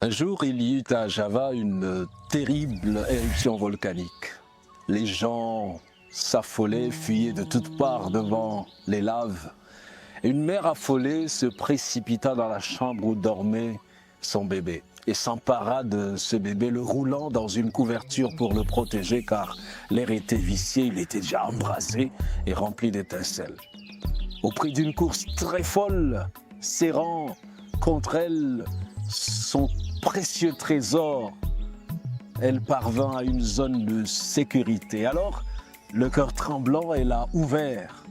Un jour, il y eut à Java une terrible éruption volcanique. Les gens s'affolaient, fuyaient de toutes parts devant les laves. Et une mère affolée se précipita dans la chambre où dormait son bébé et s'empara de ce bébé, le roulant dans une couverture pour le protéger car l'air était vicié, il était déjà embrasé et rempli d'étincelles. Au prix d'une course très folle, serrant contre elle son précieux trésor, elle parvint à une zone de sécurité. Alors, le cœur tremblant, elle a ouvert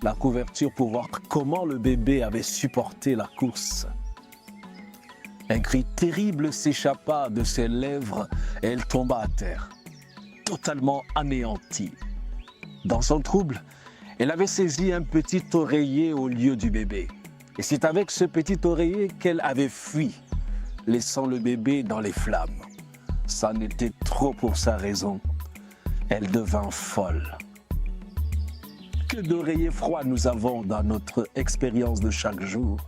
la couverture pour voir comment le bébé avait supporté la course. Un cri terrible s'échappa de ses lèvres et elle tomba à terre, totalement anéantie. Dans son trouble, elle avait saisi un petit oreiller au lieu du bébé. Et c'est avec ce petit oreiller qu'elle avait fui, laissant le bébé dans les flammes. Ça n'était trop pour sa raison. Elle devint folle. Que d'oreillers froids nous avons dans notre expérience de chaque jour.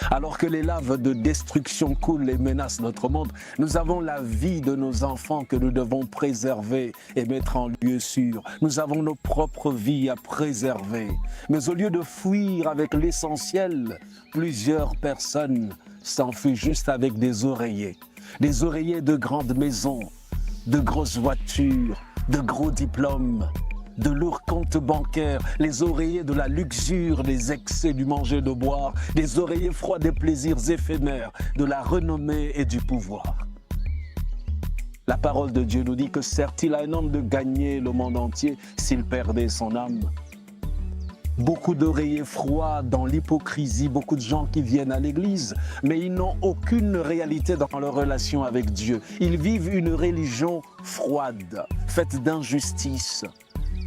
Alors que les laves de destruction coulent et menacent notre monde, nous avons la vie de nos enfants que nous devons préserver et mettre en lieu sûr. Nous avons nos propres vies à préserver. Mais au lieu de fuir avec l'essentiel, plusieurs personnes s'enfuient juste avec des oreillers. Des oreillers de grandes maisons, de grosses voitures, de gros diplômes, de lourds comptes bancaires, les oreillers de la luxure, des excès du manger, de boire, des oreillers froids des plaisirs éphémères, de la renommée et du pouvoir. La parole de Dieu nous dit que sert-il à un homme de gagner le monde entier s'il perdait son âme? Beaucoup d'oreillers froids dans l'hypocrisie, beaucoup de gens qui viennent à l'église, mais ils n'ont aucune réalité dans leur relation avec Dieu. Ils vivent une religion froide, faite d'injustice,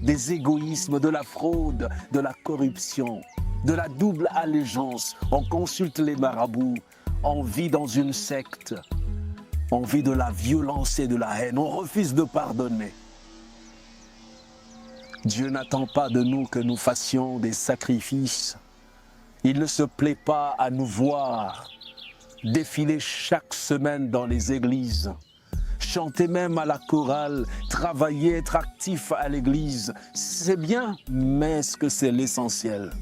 des égoïsmes, de la fraude, de la corruption, de la double allégeance. On consulte les marabouts, on vit dans une secte, on vit de la violence et de la haine, on refuse de pardonner. Dieu n'attend pas de nous que nous fassions des sacrifices. Il ne se plaît pas à nous voir défiler chaque semaine dans les églises, chanter même à la chorale, travailler, être actif à l'église. C'est bien, mais est-ce que c'est l'essentiel?